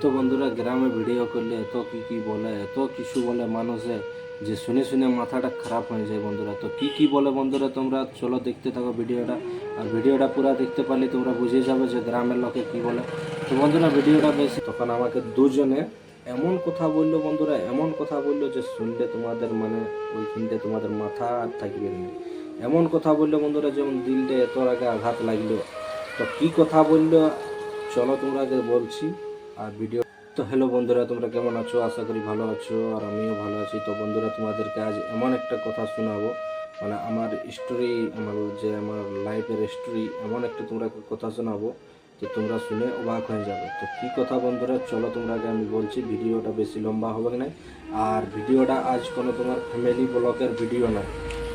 তো বন্ধুরা, গ্রামে ভিডিও করলে এত কি বলে, এত কিছু বলে মানুষে, যে শুনে শুনে মাথাটা খারাপ হয়ে যায় বন্ধুরা। তো কি বলে বন্ধুরা, তোমরা চলো দেখতে থাকো ভিডিওটা। আর ভিডিওটা পুরো দেখতে পারলে তোমরা বুঝে যাবে যে গ্রামের লোকে কি বলে। তো বন্ধুরা, ভিডিওটা বেশি তখন আমাকে দুজনে এমন কথা বললো বন্ধুরা, এমন কথা বললো যে শুনলে তোমাদের ওইখানটা তোমাদের মাথা আর থাকবে না। এমন কথা বললো বন্ধুরা, যেমন দিলটা এত আগে আঘাত লাগলো। তো কি কথা বললো চলো তোমরা বলছি। আর ভিডিও তো হ্যালো বন্ধুরা, তোমরা কেমন আছো? আশা করি ভালো আছো, আর আমিও ভালো আছি। তো বন্ধুরা, তোমাদেরকে আজ এমন একটা কথা শোনাবো, আমার স্টোরি, আমার লাইফের স্টোরি, এমন একটা তোমরা কথা শোনাবো যে তোমরা শুনে অবাক হয়ে যাবে। তো কি কথা বন্ধুরা, চলো তোমরা আগে আমি বলছি। ভিডিওটা বেশি লম্বা হবে না, আর ভিডিওটা আজ কোনো তোমার ফ্যামিলি ব্লগের ভিডিও না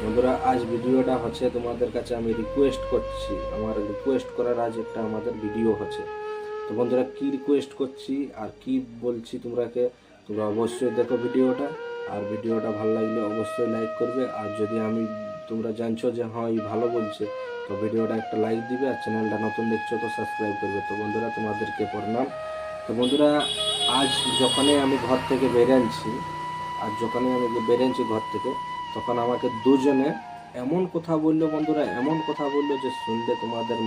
বন্ধুরা। আজ ভিডিওটা হচ্ছে তোমাদের কাছে আমি রিকোয়েস্ট করছি, আমার রিকোয়েস্ট করার আজ একটা আমাদের ভিডিও হচ্ছে। তো বন্ধুরা, কি রিকোয়েস্ট করছি আর কি বলছি তোমরা অবশ্যই দেখো ভিডিওটা। আর ভিডিওটা ভালো লাগলে অবশ্যই লাইক করবে। আর যদি তোমরা জানছো যে হ্যাঁ এই ভালো বলছে, তো ভিডিওটা একটা লাইক দিবে। আর চ্যানেলটা নতুন দেখছো তো সাবস্ক্রাইব করবে। তো বন্ধুরা, তোমাদেরকে প্রণাম। তো বন্ধুরা, আজ যখনই আমি ঘর থেকে বেরিয়েছি ঘর থেকে, তখন আমাকে দুজনে এমন কথা বললো বন্ধুরা, এমন কথা বললো যে শুনলে তোমাদের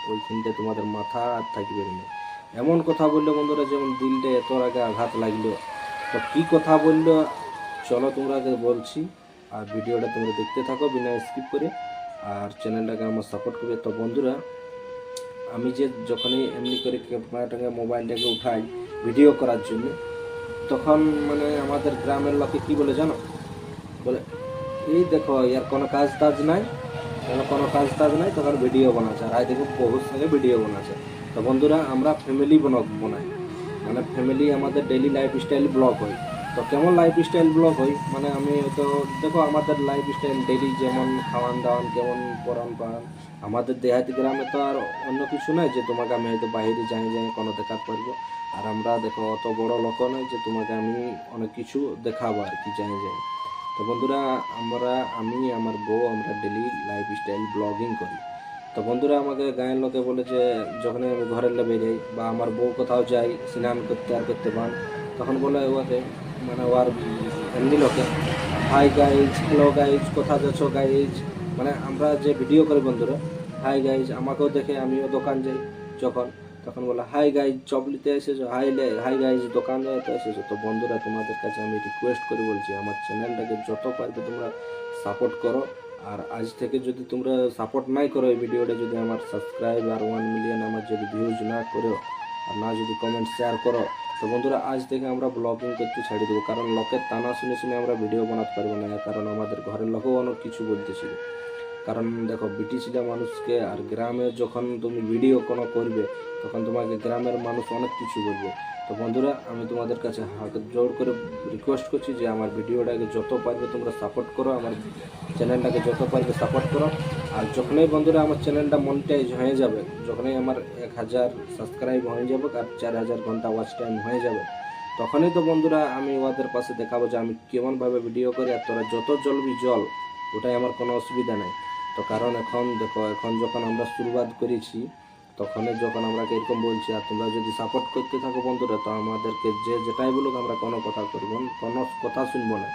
ওইখানটা তোমাদের মাথা আর থাকবে না। এমন কথা বললো বন্ধুরা, যেমন দিলটা এত আগে আঘাত লাগলো। তো কি কথা বললো চলো তোমরা বলছি। আর ভিডিওটা তোমরা দেখতে থাকো বিনা স্কিপ করে। আর চ্যানেলটাকে আমার সাপোর্ট করবে। তো বন্ধুরা, আমি যে যখনই এমনি করে ক্যামেরাটাকে মোবাইলটাকে উঠাই ভিডিও করার জন্য, তখন আমাদের গ্রামের লোকে কি বলে জানো? বলে, এই দেখো ইয়ার কোনো কাজ টাজ নাই, তখন ভিডিও বানাচ্ছে। আর দেখো বহুত সঙ্গে ভিডিও বানাচ্ছে। তো বন্ধুরা, আমরা ফ্যামিলি বানাই, ফ্যামিলি আমাদের ডেইলি লাইফস্টাইল ব্লগ হয়। তো কেমন লাইফস্টাইল ব্লগ হয়, আমি তো দেখো আমাদের লাইফস্টাইল ডেইলি যেমন খাওয়ান দাওয়ান, কেমন পরান পারান। আমাদের দেহাতি গ্রামে তো আর অন্য কিছু নয় যে তোমাকে আমি হয়তো বাইরে যাই কোনো দেখাতে পারবো। আর আমরা দেখো অত বড় লোক নয় যে তোমাকে আমি অনেক কিছু দেখাবো আর কি যাই। তো বন্ধুরা, আমি আমার বউ আমরা ডেলি লাইফস্টাইল ব্লগিং করি। তো বন্ধুরা, আমাকে গায়ের লোকে বলে যে যখনই আমি ঘরের লেবে যাই বা আমার বউ কোথাও যাই স্নান করতে পান, তখন বলে ওকে ওর এমনি লোকে, হাই গাইজ, হ্যালো গাইজ, কোথা যাচ্ছ গাইজ। আমরা যে ভিডিও করি বন্ধুরা, হাই গাইজ, আমাকেও দেখে আমিও দোকান যাই যখন, তখন বলে হাই গাইজ চপলিতে এসেছো, হাই গাইজ দোকান যাইতে এসেছো। তো বন্ধুরা, তোমাদের কাছে আমি রিকোয়েস্ট করে বলছি, আমার চ্যানেলটাকে যত পারবে তোমরা সাপোর্ট করো। আর আজ থেকে যদি তোমরা সাপোর্ট নাই করো, এই ভিডিওটা যদি আমার সাবস্ক্রাইব আর 1 মিলিয়ন আমার যদি ভিউজ না করো, আর না যদি কমেন্ট শেয়ার করো, তো বন্ধুরা আজ থেকে আমরা ব্লগিং করতে ছেড়ে দেবো। কারণ লোকের টানা শুনে আমরা ভিডিও বানাতে পারবো না। কারণ আমাদের ঘরের লোকেও অনেক কিছু বলতেছিল। কারণ দেখো, ব্রিটিশরা মানুষকে, আর গ্রামে যখন তুমি ভিডিও কোনো করবে, তখন তোমাকে গ্রামের মানুষ অনেক কিছু বলবে। তো বন্ধুরা, আমি তোমাদের কাছে হাত জোর করে রিকোয়েস্ট করছি যে আমার ভিডিওটাকে যত পারবে তোমরা সাপোর্ট করো, আমার চ্যানেলটাকে যত পারবে সাপোর্ট করো। আর যখনই বন্ধুরা আমার চ্যানেলটা মনিটাইজ হয়ে যাবে, যখনই আমার 1000 সাবস্ক্রাইব হয়ে যাবে আর 4000 ঘন্টা ওয়াচ টাইম হয়ে যাবে, তখনই তো বন্ধুরা আমি ওদের পাশে দেখাবো যে আমি কেমনভাবে ভিডিও করি। আর তোরা যত জ্বলবি জল, ওটাই আমার কোনো অসুবিধা নেই। তো কারণ এখন দেখো, এখন যখন আমরা শুরুয়াত করেছি, যখন আমরা এরকম বলছি, আর তোমরা যদি সাপোর্ট করতে থাকো বন্ধুরা, তো আমাদেরকে যেটাই বলুক আমরা কোনো কথা করবো না, কোনো কথা শুনবো না।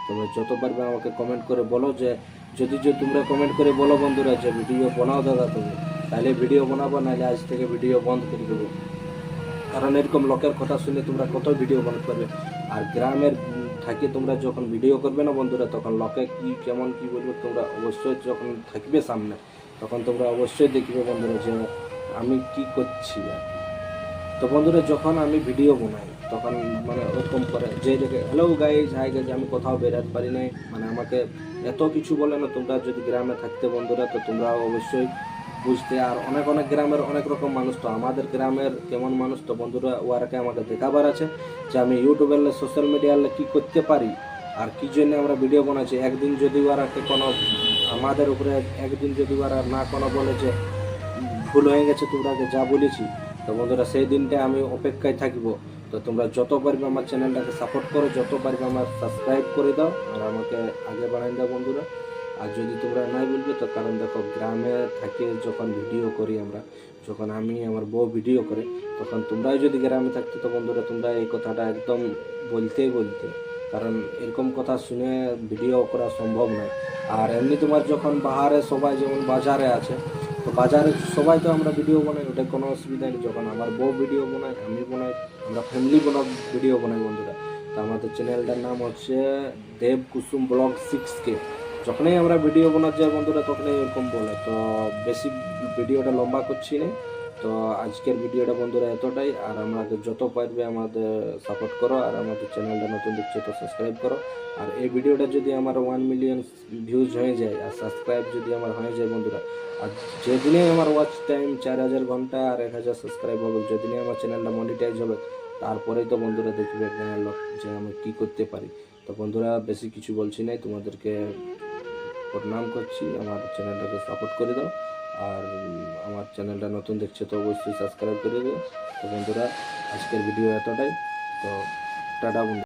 তোমরা যত পারবে আমাকে কমেন্ট করে বলো যে, যদি তোমরা কমেন্ট করে বলো বন্ধুরা যে ভিডিও বানাও দাদা তুমি, তাহলে ভিডিও বানাবো, নাহলে আজ থেকে ভিডিও বন্ধ করে দেবো। কারণ এরকম লোকের কথা শুনে তোমরা কত ভিডিও বানাতে পারবে। আর গ্রামের থাকি তোমরা যখন ভিডিও করবে না বন্ধুরা, তখন লোকে কেমন কি বলবে, তোমরা অবশ্যই যখন থাকবে সামনে, তখন তোমরা অবশ্যই দেখবে বন্ধুরা যে আমি কি করছি আর কি। তো বন্ধুরা, যখন আমি ভিডিও বানাই তখন ওরকম করে যে দেখে হ্যালো গাইজ, হাই গাইজ, আমি কোথাও বেরোতে পারি নাই, আমাকে এত কিছু বলে না। তোমরা যদি গ্রামে থাকতে বন্ধুরা, তো তোমরা অবশ্যই বুঝতে। আর অনেক গ্রামের অনেক রকম মানুষ, তো আমাদের গ্রামের কেমন মানুষ, তো বন্ধুরা ওরাকে আমাকে দেখাবার আছে যে আমি ইউটিউবের সোশ্যাল মিডিয়ার কী করতে পারি আর কী জন্য আমরা ভিডিও বানাচ্ছি। একদিন যদি ওরাকে কোনো আমাদের উপরে একদিন যদি ওরা না কোনো বলে যে ভুল হয়ে গেছে তোমরাকে যা বলেছি, তো বন্ধুরা সেই দিনটা আমি অপেক্ষায় থাকবো। তো তোমরা যত পারবে আমার চ্যানেলটাকে সাপোর্ট করো, যত পারবে আমার সাবস্ক্রাইব করে দাও, আর আমাকে আগে বাড়াই দাও বন্ধুরা। আর যদি তোমরা নাই বলবে, তো কারণ দেখো, গ্রামে থাকে যখন ভিডিও করি আমরা, যখন আমি আমার বউ ভিডিও করে, তখন তোমরাও যদি গ্রামে থাকতে তো বন্ধুরা তোমরা এই কথাটা একদম বলতেই বলতে, কারণ এরকম কথা শুনে ভিডিও করা সম্ভব নয়। আর এমনি তোমার যখন বাহারে সবাই যেমন বাজারে আছে, তো বাজারে সবাই তো আমরা ভিডিও বানাই, ওটা কোনো অসুবিধা নেই। যখন আমার বউ ভিডিও বানাই, আমি বানাই, আমরা ফ্যামিলি ভিডিও বানাই বন্ধুরা। তো আমাদের চ্যানেলটার নাম হচ্ছে দেব কুসুম ব্লগ 6K। যখনই আমরা ভিডিও বানাতে যাই বন্ধুরা তখনই এরকম বলে। তো বেশি ভিডিওটা লম্বা করছি না, তো আজকের ভিডিওটা বন্ধুরা এতটাই। আর আমাদের যত পারবে আমাদের সাপোর্ট করো, আর আমাদের চ্যানেলটা নতুন দেখছো তো সাবস্ক্রাইব করো। আর এই ভিডিওটা যদি আমার 1 মিলিয়ন ভিউজ হয়ে যায় আর সাবস্ক্রাইব যদি আমার হয়ে যায় বন্ধুরা, আর যেদিনে আমার ওয়াচ টাইম 4000 ঘন্টা আর 1000 সাবস্ক্রাইব হবে, যেদিনে আমার চ্যানেলটা মনিটাইজ হবে, তারপরেই তো বন্ধুরা দেখবে লোক যে আমি কী করতে পারি। তো বন্ধুরা বেশি কিছু বলছি নাই, তোমাদেরকে প্রণাম করছি, আমার চ্যানেলটাকে সাপোর্ট করে দাও। আর আমার চ্যানেলটা নতুন দেখছো তো অবশ্যই সাবস্ক্রাইব করে দিও। তো বন্ধুরা আজকের ভিডিও এতটাই, তো টাটা বন্ধু।